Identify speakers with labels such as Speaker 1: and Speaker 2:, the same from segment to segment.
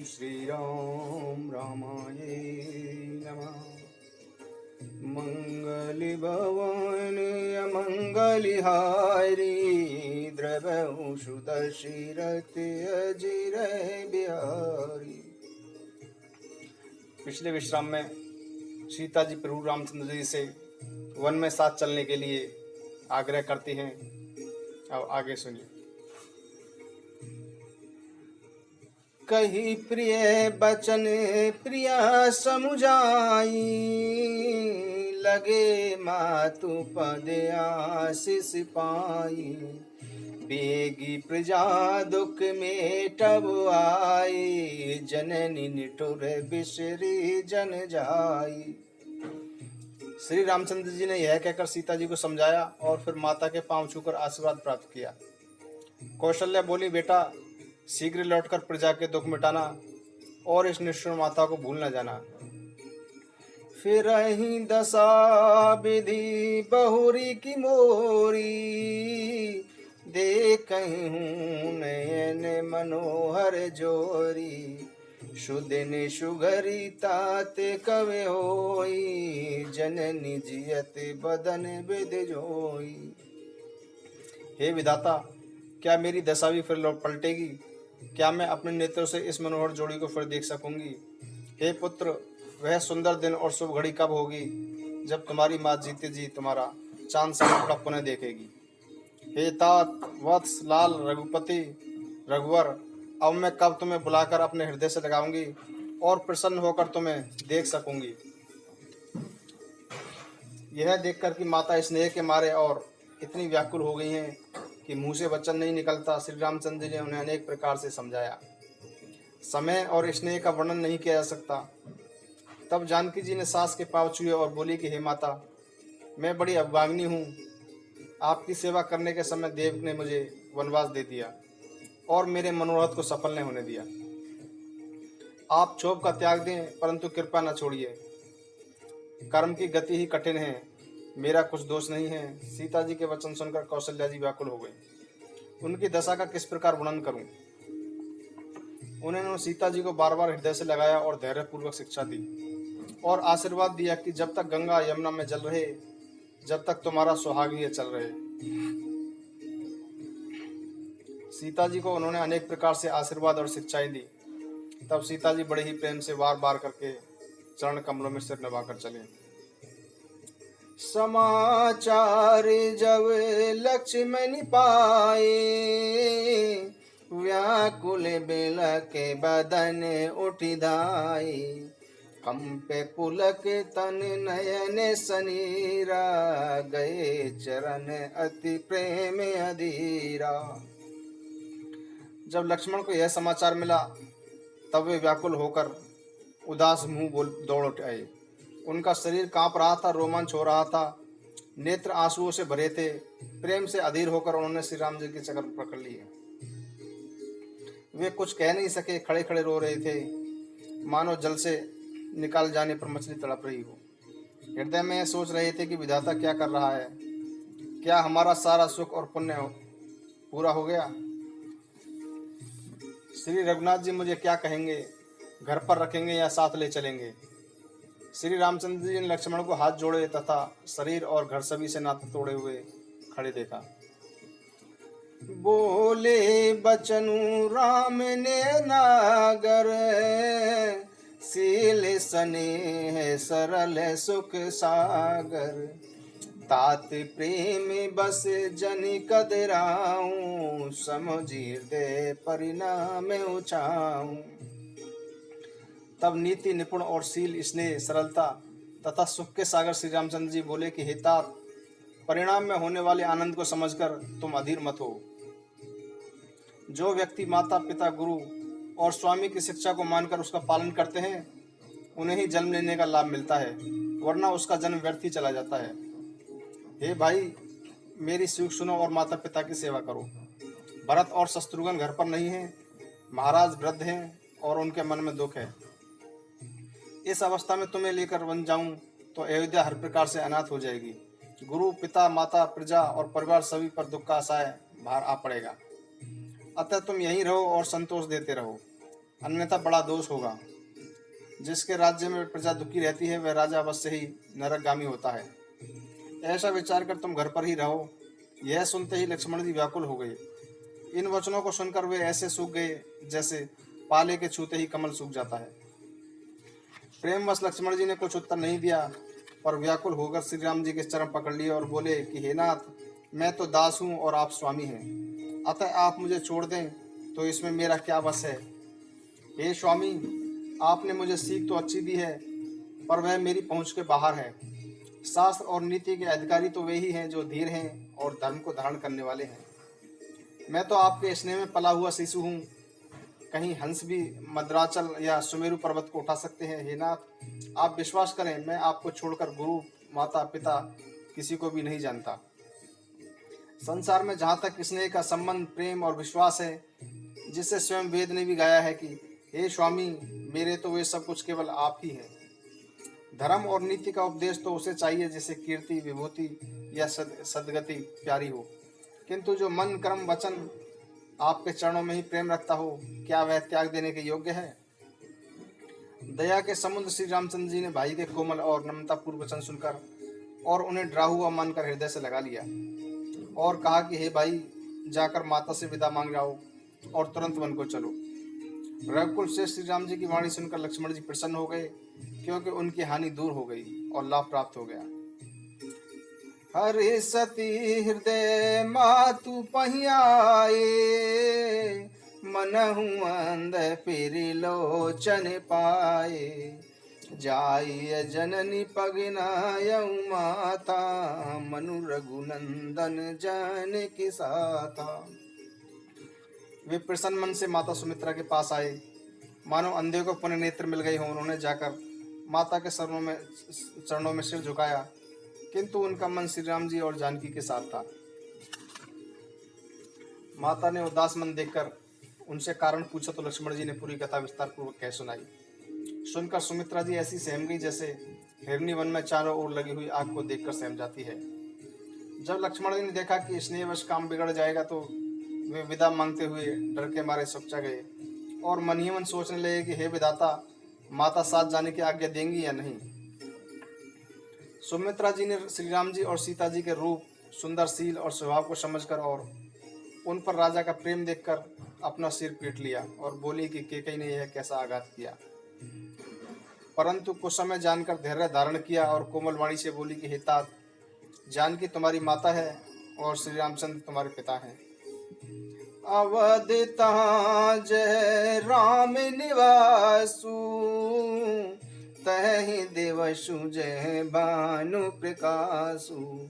Speaker 1: श्रीराम रामाय नमः। मंगल भवन अमंगलहारी द्रवहु सुदशरथ अजिर बिहारी। पिछले विश्राम में सीता जी प्रभु रामचंद्र जी से वन में साथ चलने के लिए आग्रह करती हैं। अब आगे सुनिए। कही प्रिय बचन प्रिया समुझाई, लगे मातु पद आशीष पाई। बेगी प्रजा दुख में टब आई, जननी निठुर बिसरी जन जाई। श्री रामचंद्र जी ने यह कहकर सीता जी को समझाया और फिर माता के पांव छूकर आशीर्वाद प्राप्त किया। कौशल्या बोली, बेटा शीघ्र लौटकर प्रजा के दुख मिटाना और इस निष्ठुर माता को भूल न जाना। फिर ही दशा विधि बहुरी की मोरी, देखहूँ नयन मनोहर जोरी। सुदिन सुघरी तात कवे होई, जननी जियत बदन विद जोई। हे विधाता, क्या मेरी दशा भी फिर लौट पलटेगी? क्या मैं अपने नेत्रों से इस मनोहर जोड़ी को फिर देख सकूंगी? हे पुत्र, वह सुंदर दिन और शुभ घड़ी कब होगी जब तुम्हारी माँ जीते जी तुम्हारा चांद सा मुखड़ा पुनः देखेगी? हे तात वत्स लाल रघुपति रघुवर, अब मैं कब तुम्हें बुलाकर अपने हृदय से लगाऊंगी और प्रसन्न होकर तुम्हें देख सकूंगी? यह देखकर कि माता स्नेह के मारे और इतनी व्याकुल हो गई हैं कि मुंह से वचन नहीं निकलता, श्री रामचंद्र जी ने उन्हें अनेक प्रकार से समझाया। समय और स्नेह का वर्णन नहीं किया जा सकता। तब जानकी जी ने सास के पांव छुए और बोली कि हे माता, मैं बड़ी अभागिनी हूँ। आपकी सेवा करने के समय देव ने मुझे वनवास दे दिया और मेरे मनोरथ को सफल नहीं होने दिया। आप क्षोभ का त्याग दें, परंतु कृपा न छोड़िए। कर्म की गति ही कठिन है, मेरा कुछ दोष नहीं है। सीता जी के वचन सुनकर कौशल्या जी व्याकुल हो गई। उनकी दशा का किस प्रकार वर्णन करूं? उन्होंने सीता जी को बार बार हृदय से लगाया और धैर्यपूर्वक शिक्षा दी और आशीर्वाद दिया कि जब तक गंगा यमुना में जल रहे, जब तक तुम्हारा सुहाग ही चल रहे। सीता जी को उन्होंने अनेक प्रकार से आशीर्वाद और शिक्षाएं दी। तब सीता जी बड़े ही प्रेम से बार बार करके चरण कमलों में सिर नवाकर चले। समाचार जब लक्ष्मण पाए, व्याकुल बिलक बदन उठ धाये। कंपे पुलक तन नयन सनीरा, गए चरण अति प्रेम अधीरा। जब लक्ष्मण को यह समाचार मिला तब वे व्याकुल होकर उदास मुंह बोल दौड़ उठ आए। उनका शरीर कांप रहा था, रोमांच हो रहा था, नेत्र आंसुओं से भरे थे। प्रेम से अधीर होकर उन्होंने श्री राम जी के चरण पकड़ लिए। वे कुछ कह नहीं सके, खड़े खड़े रो रहे थे, मानो जल से निकाल जाने पर मछली तड़प रही हो। हृदय में सोच रहे थे कि विधाता क्या कर रहा है? क्या हमारा सारा सुख और पुण्य पूरा हो गया? श्री रघुनाथ जी मुझे क्या कहेंगे? घर पर रखेंगे या साथ ले चलेंगे? श्री रामचंद्र जी ने लक्ष्मण को हाथ जोड़े तथा शरीर और घर सभी से नाता तोड़े हुए खड़े देखा। बोले बचनु राम ने नागर, सील स्नेह सरल सुख सागर। तात प्रेम बस जनि कदराऊं, समझी हृदय परिणाम उछाऊं। तब नीति निपुण और शील स्नेह सरलता तथा सुख के सागर श्री रामचंद्र जी बोले कि हे तात, परिणाम में होने वाले आनंद को समझकर तुम अधीर मत हो। जो व्यक्ति माता पिता गुरु और स्वामी की शिक्षा को मानकर उसका पालन करते हैं, उन्हें ही जन्म लेने का लाभ मिलता है, वरना उसका जन्म व्यर्थ ही चला जाता है। हे भाई, मेरी सीख सुनो और माता पिता की सेवा करो। भरत और शत्रुघ्न घर पर नहीं हैं, महाराज वृद्ध हैं और उनके मन में दुख है। इस अवस्था में तुम्हें लेकर वन जाऊं तो अयोध्या हर प्रकार से अनाथ हो जाएगी। गुरु पिता माता प्रजा और परिवार सभी पर दुख का आशय भार आ पड़ेगा। अतः तुम यहीं रहो और संतोष देते रहो। अन्यथा बड़ा दोष होगा। जिसके राज्य में प्रजा दुखी रहती है वह राजा अवश्य ही नरकगामी होता है। ऐसा विचार कर तुम घर पर ही रहो। यह सुनते ही लक्ष्मण जी व्याकुल हो गए। इन वचनों को सुनकर वे ऐसे सूख गए जैसे पाले के छूते ही कमल सूख जाता है। प्रेमवश लक्ष्मण जी ने कुछ उत्तर नहीं दिया, पर व्याकुल होकर श्री राम जी के चरण पकड़ लिए और बोले कि हे नाथ, मैं तो दास हूँ और आप स्वामी हैं, अतः आप मुझे छोड़ दें तो इसमें मेरा क्या बस है। हे स्वामी, आपने मुझे सीख तो अच्छी दी है, पर वह मेरी पहुँच के बाहर है। शास्त्र और नीति के अधिकारी तो वे ही हैं जो धीर हैं और धर्म को धारण करने वाले हैं। मैं तो आपके स्नेह में पला हुआ शिशु हूँ। कहीं हंस भी मद्राचल या सुमेरु पर्वत को उठा सकते हैं। हे नाथ, आप विश्वास करें, मैं आपको छोड़कर गुरु, माता, पिता किसी को भी नहीं जानता। संसार में जहाँ तक स्नेह का संबंध, प्रेम और विश्वास है, जिससे स्वयं वेद ने भी गाया है कि हे स्वामी, मेरे तो वे सब कुछ केवल आप ही हैं। धर्म और नीति का उपदेश तो उसे चाहिए जिसे कीर्ति, विभूति या सदगति प्यारी हो, किंतु जो मन, कर्म, वचन आपके चरणों में ही प्रेम रखता हो, क्या वह त्याग देने के योग्य है। दया के समुद्र श्री रामचंद्र जी ने भाई के कोमल और नम्रता पूर्व वचन सुनकर और उन्हें डरा हुआ मानकर हृदय से लगा लिया और कहा कि हे भाई, जाकर माता से विदा मांग जाओ और तुरंत वन को चलो। रघुकुल से श्री राम जी की वाणी सुनकर लक्ष्मण जी प्रसन्न हो गए, क्योंकि उनकी हानि दूर हो गई और लाभ प्राप्त हो गया। हरि सती हृदय मातु पहियाए, मनहु अंध फिर लोचन पाए। जाय जननी पगनायऊ माता, मनु रघुनंदन जन की साथा। वे प्रसन्न मन से माता सुमित्रा के पास आए, मानो अंधे को पुनः नेत्र मिल गई हो। उन्होंने जाकर माता के चरणों में सिर झुकाया, किंतु उनका मन श्री राम जी और जानकी के साथ था। माता ने उदास मन देखकर उनसे कारण पूछा तो लक्ष्मण जी ने पूरी कथा विस्तार पूर्वक कह सुनाई। सुनकर सुमित्रा जी ऐसी सहम गई जैसे हिरनी वन में चारों ओर लगी हुई आग को देखकर सहम जाती है। जब लक्ष्मण जी ने देखा कि स्नेहवश काम बिगड़ जाएगा तो वे विदा मांगते हुए डर के मारे सपचा गए और मन ही मन सोचने लगे कि हे विधाता, माता साथ जाने की आज्ञा देंगी या नहीं। सुमित्रा जी ने श्री राम जी और सीता जी के रूप, सुंदर शील और स्वभाव को समझकर और उन पर राजा का प्रेम देखकर अपना सिर पीट लिया और बोली कि कैकेयी ने यह कैसा आघात किया। परंतु कुछ समय जानकर धैर्य धारण किया और कोमल वाणी से बोली कि हे तात, जानकी तुम्हारी माता है और श्री रामचंद्र तुम्हारे पिता हैं। अवध जय राम निवासु, तहि देवसु जय भानु प्रकाशु।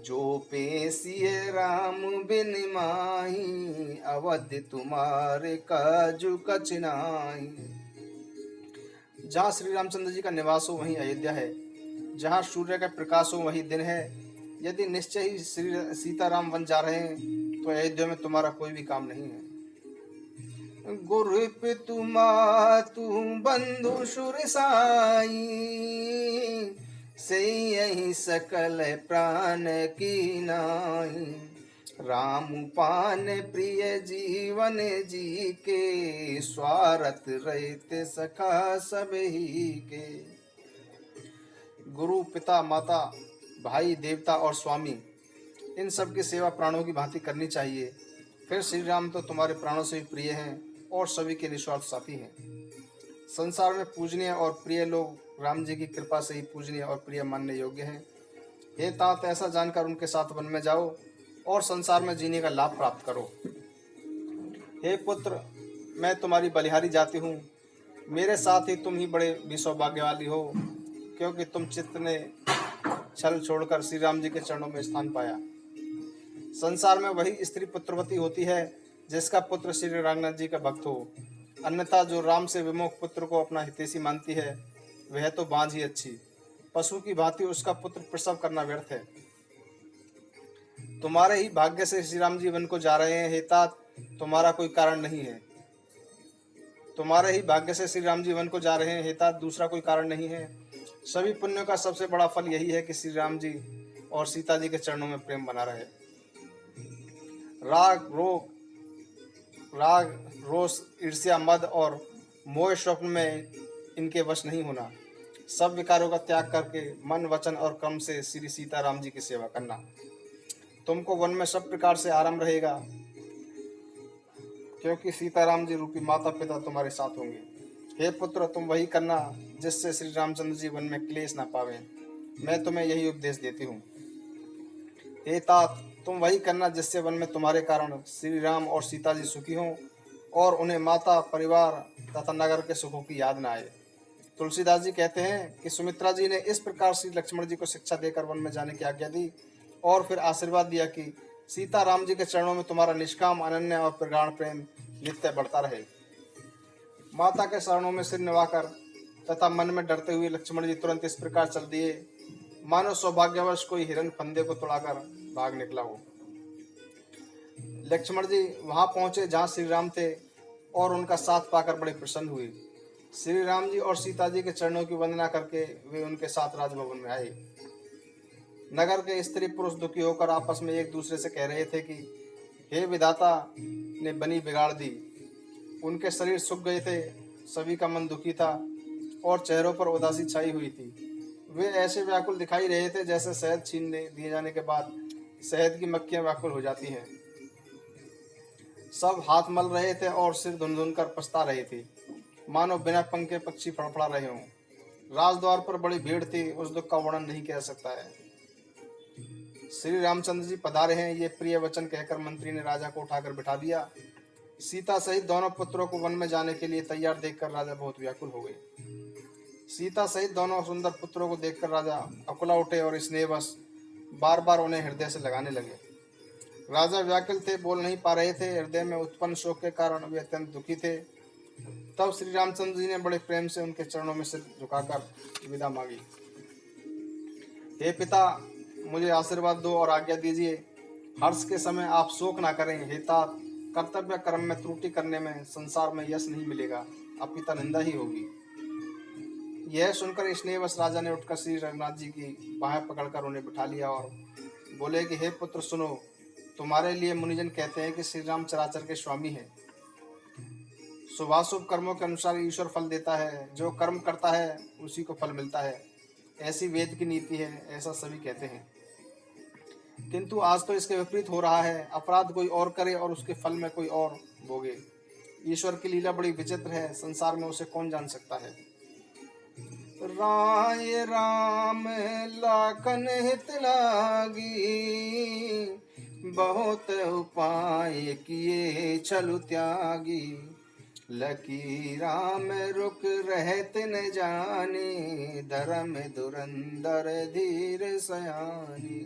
Speaker 1: जो पेशिय राम बिन माही, अवध तुम्हारे काजु कछ नाही। जहाँ श्री रामचंद्र जी का निवास हो वहीं अयोध्या है, जहाँ सूर्य का प्रकाश हो वहीं दिन है। यदि निश्चय ही श्री सीताराम वन जा रहे हैं तो अयोध्या में तुम्हारा कोई भी काम नहीं है। गुरु पितु मातु बंधु सुर साई, से यही सकल प्राण की नाई। राम पान प्रिय जीवन जी के, स्वार्थ रहते सखा सब ही के। गुरु, पिता, माता, भाई, देवता और स्वामी, इन सब की सेवा प्राणों की भांति करनी चाहिए। फिर श्री राम तो तुम्हारे प्राणों से भी प्रिय हैं और सभी के निस्वार्थ साथी हैं। संसार में पूजनीय और प्रिय लोग राम जी की कृपा से ही पूजनीय और प्रिय मानने योग्य हैं। हे तात, ऐसा जानकर उनके साथ वन में जाओ और संसार में जीने का लाभ प्राप्त करो। हे पुत्र, मैं तुम्हारी बलिहारी जाति हूँ। मेरे साथ ही तुम ही बड़े भी सौभाग्यवाली हो, क्योंकि तुम चित्त ने छल छोड़कर श्री राम जी के चरणों में स्थान पाया। संसार में वही स्त्री पुत्रवती होती है जिसका पुत्र श्री रंगनाथ जी का भक्त हो, अन्यथा जो राम से विमुख पुत्र को अपना हितैषी मानती है वह तो बांझ ही अच्छी। पशु की भांति उसका पुत्र प्रसव करना व्यर्थ है। तुम्हारे ही भाग्य से श्री राम जी वन को जा रहे हैं। हे तात, तुम्हारा कोई कारण नहीं है। तुम्हारे ही भाग्य से श्री राम जी वन को जा रहे हैं। हे तात, दूसरा कोई कारण नहीं है। सभी पुण्यों का सबसे बड़ा फल यही है कि श्री राम जी और सीता जी के चरणों में प्रेम बना रहे। राग, रोष, ईर्ष्या, मद और मोह स्वप्न में इनके वश नहीं होना। सब विकारों का त्याग करके मन वचन और कर्म से श्री सीताराम जी की सेवा करना। तुमको वन में सब प्रकार से आराम रहेगा, क्योंकि सीताराम जी रूपी माता पिता तुम्हारे साथ होंगे। हे पुत्र, तुम वही करना जिससे श्री रामचंद्र जी वन में क्लेश ना पावे। मैं तुम्हें यही उपदेश देती हूँ। हे तात, तुम वही करना जिससे वन में तुम्हारे कारण श्री राम और सीता जी सुखी हों और उन्हें माता, परिवार तथा नगर के सुखों की याद न आए। तुलसीदास जी कहते हैं कि सुमित्रा जी ने इस प्रकार श्री लक्ष्मण जी को शिक्षा देकर वन में जाने की आज्ञा दी और फिर आशीर्वाद दिया कि सीता राम जी के चरणों में तुम्हारा निष्काम, अनन्य और प्रगाढ़ प्रेम नित्य बढ़ता रहे। माता के शरणों में सिर निभाकर तथा मन में डरते हुए लक्ष्मण जी तुरंत इस प्रकार चल दिए मानो सौभाग्यवश कोई हिरण फंदे को तोड़ाकर भाग निकला हो। लक्ष्मण जी वहां पहुंचे जहां श्री राम थे और उनका साथ पाकर बड़े प्रसन्न हुए। श्री राम जी और सीता जी के चरणों की वंदना करके वे उनके साथ राजभवन में आए। नगर के स्त्री पुरुष दुखी होकर आपस में एक दूसरे से कह रहे थे कि हे विधाता ने बनी बिगाड़ दी। उनके शरीर सूख गए थे, सभी का मन दुखी था और चेहरों पर उदासी छाई हुई थी। वे ऐसे व्याकुल दिखाई रहे थे जैसे शहद छीन दिए जाने के बाद शहद की मक्खियां व्याकुल हो जाती हैं। सब हाथ मल रहे थे और सिर धुन कर पछता रहे थे, मानो बिना पंख के पक्षी फड़फड़ा रहे हों। राजद्वार पर बड़ी भीड़ थी, उस दुख का वर्णन नहीं किया सकता है। श्री रामचंद्र जी पधारे हैं, ये प्रिय वचन कहकर मंत्री ने राजा को उठाकर बिठा दिया। सीता सहित दोनों पुत्रों को वन में जाने के लिए तैयार देखकर राजा बहुत व्याकुल हो गए। सीता सहित दोनों सुंदर पुत्रों को देखकर राजा अकुला उठे और स्नेहवश बार बार उन्हें हृदय से लगाने लगे। राजा व्याकुल थे, बोल नहीं पा रहे थे। हृदय में उत्पन्न शोक के कारण वे अत्यंत दुखी थे। तब श्री रामचंद्र जी ने बड़े प्रेम से उनके चरणों में सिर झुकाकर विदा मांगी। हे पिता, मुझे आशीर्वाद दो और आज्ञा दीजिए। हर्ष के समय आप शोक ना करें। हे तात, कर्तव्य कर्म में त्रुटि करने में संसार में यश नहीं मिलेगा, अपिता निंदा ही होगी। यह सुनकर स्नेहवश राजा ने उठकर श्री रघुनाथ जी की बाहें पकड़कर उन्हें बिठा लिया और बोले कि हे पुत्र सुनो, तुम्हारे लिए मुनिजन कहते हैं कि श्री राम चराचर के स्वामी हैं। शुभाशुभ कर्मों के अनुसार ईश्वर फल देता है, जो कर्म करता है उसी को फल मिलता है, ऐसी वेद की नीति है, ऐसा सभी कहते हैं। किंतु आज तो इसके विपरीत हो रहा है। अपराध कोई और करे और उसके फल में कोई और भोगे। ईश्वर की लीला बड़ी विचित्र है, संसार में उसे कौन जान सकता है। राय राम लाखन हित लागी, बहुत उपाय किए छलु त्यागी। लकी राम रुक रहत न जाने, धर्म धुरंधर धीर सयानी।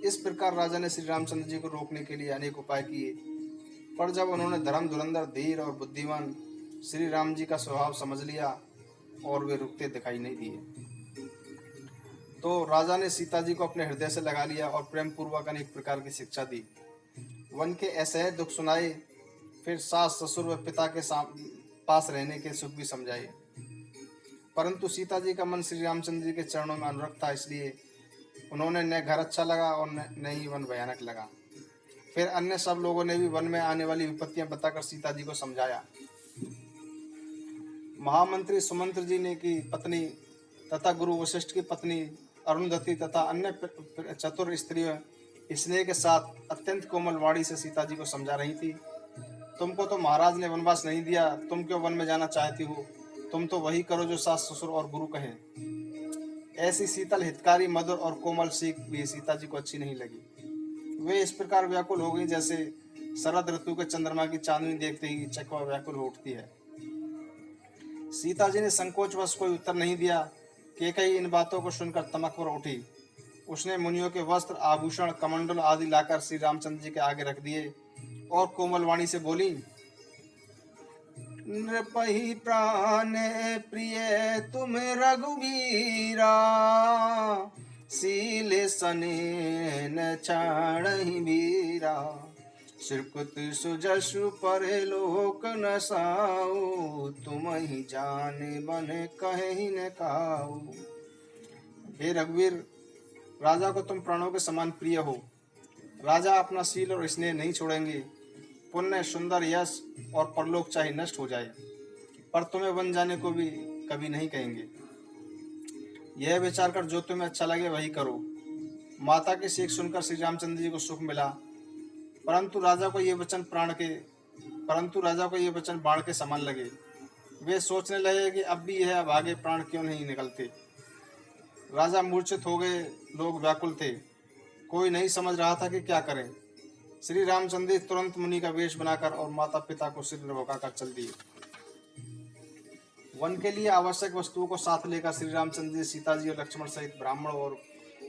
Speaker 1: इस प्रकार राजा ने श्री रामचंद्र जी को रोकने के लिए अनेक उपाय किए, पर जब उन्होंने धर्म धुरंधर धीर और बुद्धिमान श्री राम जी का स्वभाव समझ लिया और वे रुकते दिखाई नहीं दिए, तो राजा ने सीता जी को अपने हृदय से लगा लिया और प्रेम पूर्वक अनेक प्रकार की शिक्षा दी। वन के असह्य दुख सुनाए, फिर सास ससुर व पिता के पास रहने के सुख भी समझाए। परंतु सीता जी का मन श्री रामचंद्र जी के चरणों में अनुरक्त था, इसलिए उन्होंने न घर अच्छा लगा और न ही वन भयानक लगा। फिर अन्य सब लोगों ने भी वन में आने वाली विपत्तियां बताकर सीता जी को समझाया। महामंत्री सुमंत्र जी ने की पत्नी तथा गुरु वशिष्ठ की पत्नी अरुंधति तथा अन्य चतुर स्त्रियों स्नेह के साथ अत्यंत कोमल वाणी से सीता जी को समझा रही थी। तुमको तो महाराज ने वनवास नहीं दिया, तुम क्यों वन में जाना चाहती हो? तुम तो वही करो जो सास ससुर और गुरु कहें। ऐसी शीतल, हितकारी, मधुर और कोमल सीख भी सीता जी को अच्छी नहीं लगी। वे इस प्रकार व्याकुल हो गई जैसे शरद ऋतु के चंद्रमा की चांदनी देखते ही चकवा व्याकुल हो उठती है। सीता जी ने संकोचवश कोई उत्तर नहीं दिया। कैकेयी इन बातों को सुनकर तमक पर उठी। उसने मुनियों के वस्त्र, आभूषण, कमंडल आदि लाकर श्री रामचंद्र जी के आगे रख दिए और कोमल वाणी से बोली, नृपहि प्राण प्रिय तुम रघुवीरा, शील सनेन छाड़हि वीरा, श्रीकुत सुजसु पर लोक नसाऊ, तुम ही जान बन कहीं न काऊ। हे रघुवीर, राजा को तुम प्राणों के समान प्रिय हो। राजा अपना शील और स्नेह नहीं छोड़ेंगे। पुण्य, सुंदर यश और परलोक चाहे नष्ट हो जाए, पर तुम्हें वन जाने को भी कभी नहीं कहेंगे। यह विचार कर जो तुम्हें अच्छा लगे वही करो। माता की सीख सुनकर श्री रामचंद्र जी को सुख मिला, परंतु राजा को ये वचन बाण के समान लगे। वे सोचने लगे कि अब भी यह अभागे प्राण क्यों नहीं निकलते। राजा मूर्छित हो गए, लोग व्याकुल थे, कोई नहीं समझ रहा था कि क्या करें। श्री रामचंद्र तुरंत मुनि का वेश बनाकर और माता पिता को सिर झुकाकर चल दिए। वन के लिए आवश्यक वस्तुओं को साथ लेकर श्री रामचंद्र जी, सीता जी और लक्ष्मण सहित ब्राह्मण और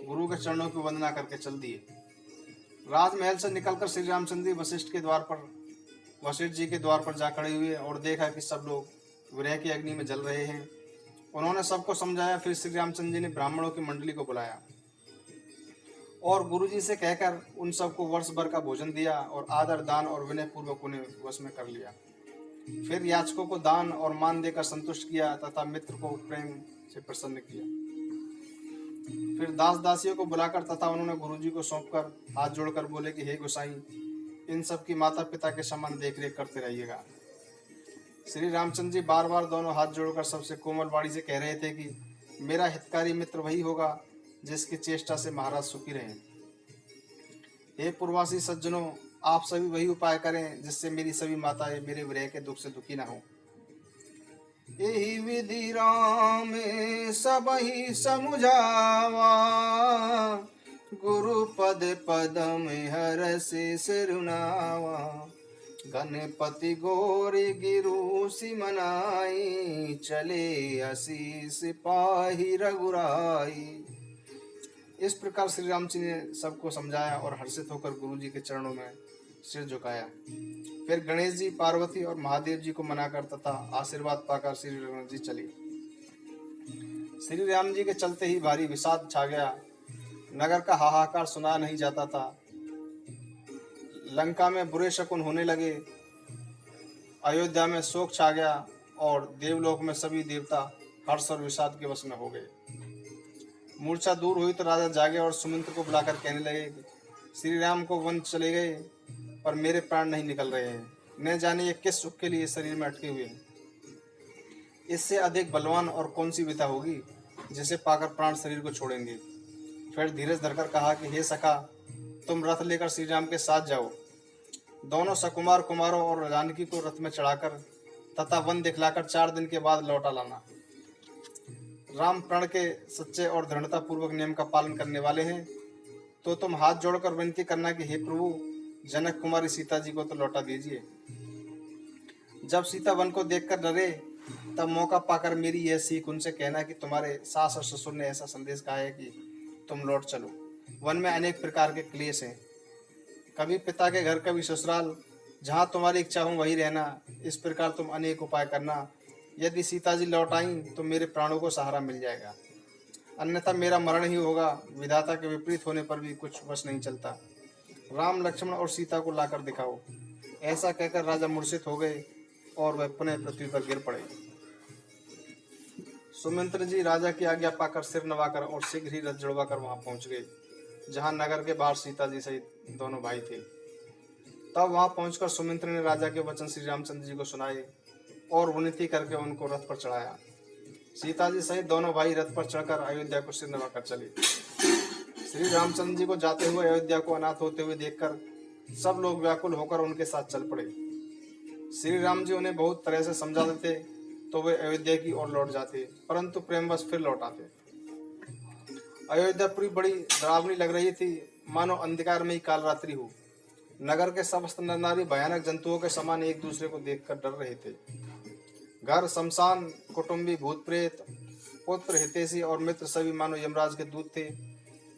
Speaker 1: गुरु के चरणों की वंदना करके चल दिए। राजमहल से निकलकर श्री रामचंद्र जी वशिष्ठ जी के द्वार पर जा खड़े हुए और देखा कि सब लोग विरह की अग्नि में जल रहे हैं। उन्होंने सबको समझाया। फिर श्री रामचंद्र जी ने ब्राह्मणों की मंडली को बुलाया और गुरु जी से कहकर उन सबको वर्ष भर का भोजन दिया और आदर, दान और विनय पूर्वक उन्हें वश में कर लिया। फिर याचकों को दान और मान देकर संतुष्ट किया तथा मित्र को प्रेम से प्रसन्न किया। फिर दास दासियों को बुलाकर तथा उन्होंने गुरुजी को सौंपकर हाथ जोड़कर बोले कि हे गोसाई, इन सब की माता पिता के समान देखरेख करते रहिएगा। श्री रामचंद्र जी बार बार दोनों हाथ जोड़कर सबसे कोमल वाणी से कह रहे थे कि मेरा हितकारी मित्र वही होगा जिसकी चेष्टा से महाराज सुखी रहे। हे पूर्वासी सज्जनों, आप सभी वही उपाय करें जिससे मेरी सभी माताएं मेरे विरह के दुख से दुखी न हो। यही विधि राम सबहि समुझावा, गुरु पद पदम हरषि सिरुनावा। गणपति गौरी गिरु सिमनाई, चले आशीष पाहि रघुराई। इस प्रकार श्री राम जी ने सबको समझाया और हर्षित होकर गुरु जी के चरणों में सिर झुकाया। फिर गणेश जी, पार्वती और महादेव जी को मनाकर तथा आशीर्वाद पाकर श्री राम जी चले। श्री राम जी के चलते ही भारी विषाद छा गया। नगर का हाहाकार सुना नहीं जाता था। लंका में बुरे शकुन होने लगे, अयोध्या में शोक छा गया और देवलोक में सभी देवता हर्ष और विषाद के वश में हो गए। मूर्छा दूर हुई तो राजा जागे और सुमित्र को बुलाकर कहने लगे, श्री राम को वन चले गए पर मेरे प्राण नहीं निकल रहे हैं। न जाने ये किस सुख के लिए शरीर में अटके हुए हैं। इससे अधिक बलवान और कौन सी विधा होगी जिसे पाकर प्राण शरीर को छोड़ेंगे। फिर धीरज धरकर कहा कि हे सखा, तुम रथ लेकर श्री राम के साथ जाओ। दोनों सकुमार कुमारों और जानकी को रथ में चढ़ाकर तथा वन दिखलाकर 4 दिन के बाद लौटा लाना। राम प्रण के सच्चे और दृढ़ता पूर्वक नियम का पालन करने वाले हैं, तो तुम हाथ जोड़कर विनती करना कि हे प्रभु, जनक कुमारी सीता जी को तो लौटा दीजिए। जब सीता वन को देखकर डरे तब मौका पाकर मेरी यह सीख उनसे कहना कि तुम्हारे सास और ससुर ने ऐसा संदेश कहा है कि तुम लौट चलो। वन में अनेक प्रकार के क्लेश हैं, कभी पिता के घर कभी ससुराल, जहाँ तुम्हारी इच्छा हो वहीं रहना। इस प्रकार तुम अनेक उपाय करना। यदि सीता जी लौट आई तो मेरे प्राणों को सहारा मिल जाएगा, अन्यथा मेरा मरण ही होगा। विधाता के विपरीत होने पर भी कुछ वश नहीं चलता। राम, लक्ष्मण और सीता को लाकर दिखाओ। ऐसा कहकर राजा मूर्छित हो गए और वह पुनः पृथ्वी पर गिर पड़े। सुमित्र जी राजा की आज्ञा पाकर सिर नवाकर और शीघ्र ही रथ जुड़वाकर वहां पहुंच गए जहां नगर के बाहर सीता जी सहित दोनों भाई थे। तब वहां पहुंचकर सुमित्र ने राजा के वचन श्री रामचंद्र जी को सुनाए और विनती करके उनको रथ पर चढ़ाया। सीता जी सहित दोनों भाई रथ पर चढ़कर अयोध्या को सिर नवाकर चले। श्री रामचंद्र जी को जाते हुए अयोध्या को अनाथ होते हुए देखकर सब लोग व्याकुल होकर उनके साथ चल पड़े। श्री राम जी उन्हें बहुत तरह से समझा देते तो वे अयोध्या की ओर लौट जाते, परंतु प्रेमवश फिर लौट आते। अयोध्यापुरी बड़ी डरावनी लग रही थी, मानो अंधकार में ही काल रात्रि हो। नगर के समस्त नर नारी भयानक जंतुओं के समान एक दूसरे को देखकर डर रहे थे। घर, शमशान, कुटुंबी, भूत प्रेत, पुत्र, हितैषी और मित्र सभी मानो यमराज के दूत थे।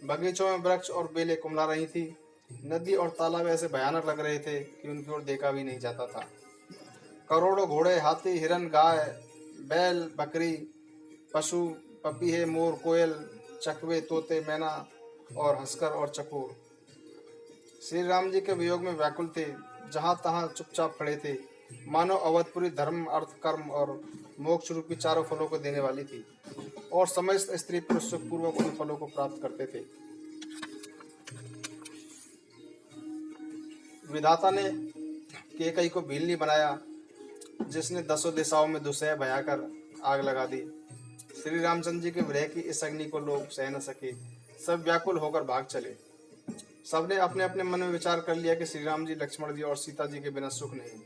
Speaker 1: बगीचों में वृक्ष और बेलें कुमला रही थी। नदी और तालाब ऐसे भयानक लग रहे थे कि उनकी ओर देखा भी नहीं जाता था। करोड़ों घोड़े, हाथी, हिरन, गाय, बैल, बकरी, पशु, पपीहे, मोर, कोयल, चकवे, तोते, मैना और हंसकर और चकोर श्री राम जी के वियोग में व्याकुल थे। जहां तहां चुपचाप खड़े थे, मानो अवधपुरी धर्म, अर्थ, कर्म और मोक्ष रूपी चारों फलों को देने वाली थी और समस्त स्त्री पुरुष सुखपूर्वक उन फलों को प्राप्त करते थे। विधाता ने कैकई को भीलनी बनाया, जिसने दसों दिशाओं में दुसह बहाकर आग लगा दी। श्री रामचंद्र जी के विरह की इस अग्नि को लोग सह न सके, सब व्याकुल होकर भाग चले। सबने अपने अपने मन में विचार कर लिया कि श्री राम जी, लक्ष्मण जी और सीता जी के बिना सुख नहीं।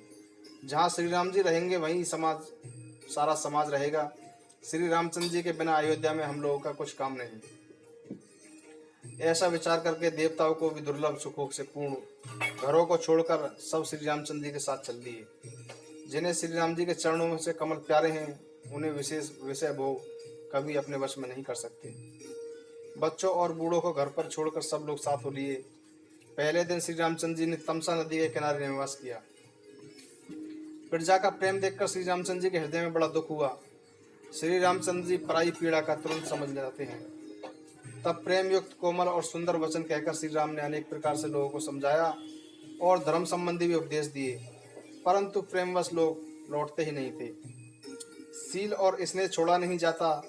Speaker 1: जहाँ श्री राम जी रहेंगे वहीं सारा समाज रहेगा। श्री रामचंद्र जी के बिना अयोध्या में हम लोगों का कुछ काम नहीं। ऐसा विचार करके देवताओं को भी दुर्लभ सुखों से पूर्ण घरों को छोड़कर सब श्री रामचंद्र जी के साथ चल दिए। जिन्हें श्री राम जी के चरणों में से कमल प्यारे हैं, उन्हें विशेष विषय भोग कभी अपने वश में नहीं कर सकते। बच्चों और बूढ़ों को घर पर छोड़कर सब लोग साथ हो लिए। पहले दिन श्री रामचंद्र जी ने तमसा नदी के किनारे निवास किया। प्रजा का प्रेम देखकर श्री रामचंद्र जी के हृदय में बड़ा दुख हुआ। श्री रामचंद्र जी पराई पीड़ा का तुरंत समझ जाते हैं। तब प्रेम युक्त कोमल और सुंदर वचन कहकर श्री राम ने अनेक प्रकार से लोगों को समझाया और धर्म संबंधी भी उपदेश दिए, परंतु प्रेमवश लोग लौटते ही नहीं थे। सील और स्नेह छोड़ा नहीं जाता।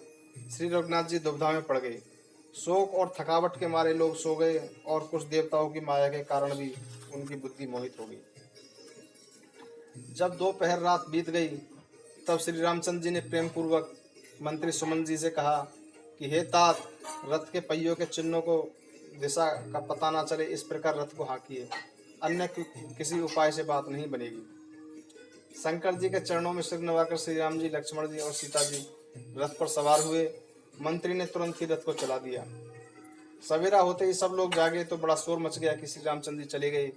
Speaker 1: श्री रघुनाथ जी दुविधा में पड़ गए। शोक और थकावट के मारे लोग सो गए और कुछ देवताओं की माया के कारण भी उनकी बुद्धि मोहित हो गई। जब दोपहर रात बीत गई, तब श्री रामचंद्र जी ने प्रेम पूर्वक मंत्री सुमन जी से कहा कि हे तात, रथ के पहियों के चिन्हों को दिशा का पता ना चले, इस प्रकार रथ को हाँकिए, अन्य किसी उपाय से बात नहीं बनेगी। शंकर जी के चरणों में सिर नवाकर श्री राम जी, लक्ष्मण जी और सीता जी रथ पर सवार हुए। मंत्री ने तुरंत ही रथ को चला दिया। सवेरा होते ही सब लोग जागे तो बड़ा शोर मच गया कि श्री रामचंद्र जी चले गए।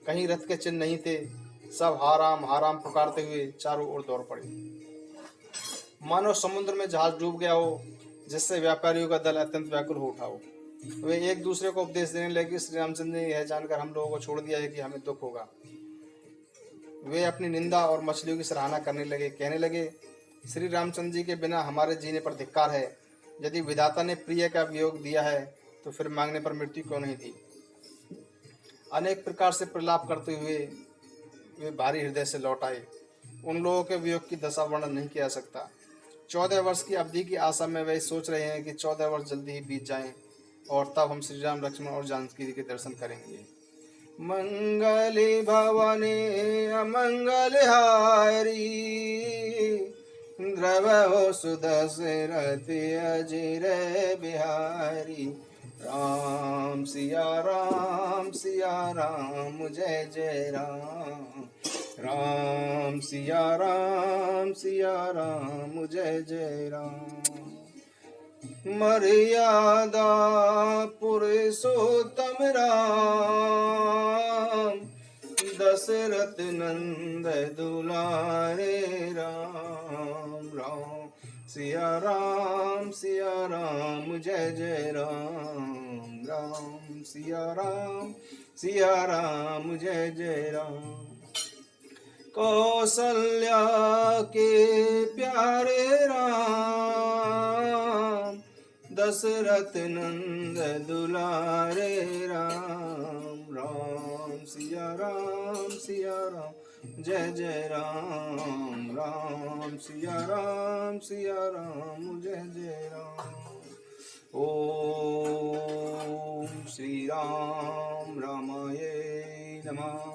Speaker 1: कहीं रथ के चिन्ह नहीं थे। सब हाराम पुकारते हुए चारों ओर दौड़ पड़े, मानो समुद्र में जहाज डूब गया हो, जिससे व्यापारियों का दल अत्यंत व्याकुल हो उठा हो। वे एक दूसरे को उपदेश देने लगे। श्री रामचंद्र ने यह जानकर हम लोगों को छोड़ दिया है कि हमें दुख होगा। वे अपनी निंदा और मछलियों की सराहना करने लगे, कहने लगे, श्री रामचंद्र जी के बिना हमारे जीने पर धिक्कार है। यदि विधाता ने प्रिय का वियोग दिया है तो फिर मांगने पर मृत्यु क्यों नहीं दी। अनेक प्रकार से प्रलाप करते हुए वे भारी हृदय से लौट आए। उन लोगों के वियोग की दशा वर्णन नहीं किया जा सकता। 14 वर्ष की अवधि की आशा में वे सोच रहे हैं कि 14 वर्ष जल्दी ही बीत जाएं और तब हम श्री राम, लक्ष्मण और जानकी जी के दर्शन करेंगे। मंगली भवने अमंगल हारी, द्रवो सुदशरथि अजिर बिहारी। राम सिया राम जय जय राम। राम सिया राम जय जय राम। मर्यादा पुरुषोत्तम राम, दशरथ नंद दुलारे राम। राम सिया राम जय जय राम। राम सिया राम जय जय राम। कौसल्या के प्यारे राम, दशरथ नंद दुलारे राम। राम सिया राम जय जय राम। राम सिया राम जय जय राम। ओम श्री राम रामाय नमः।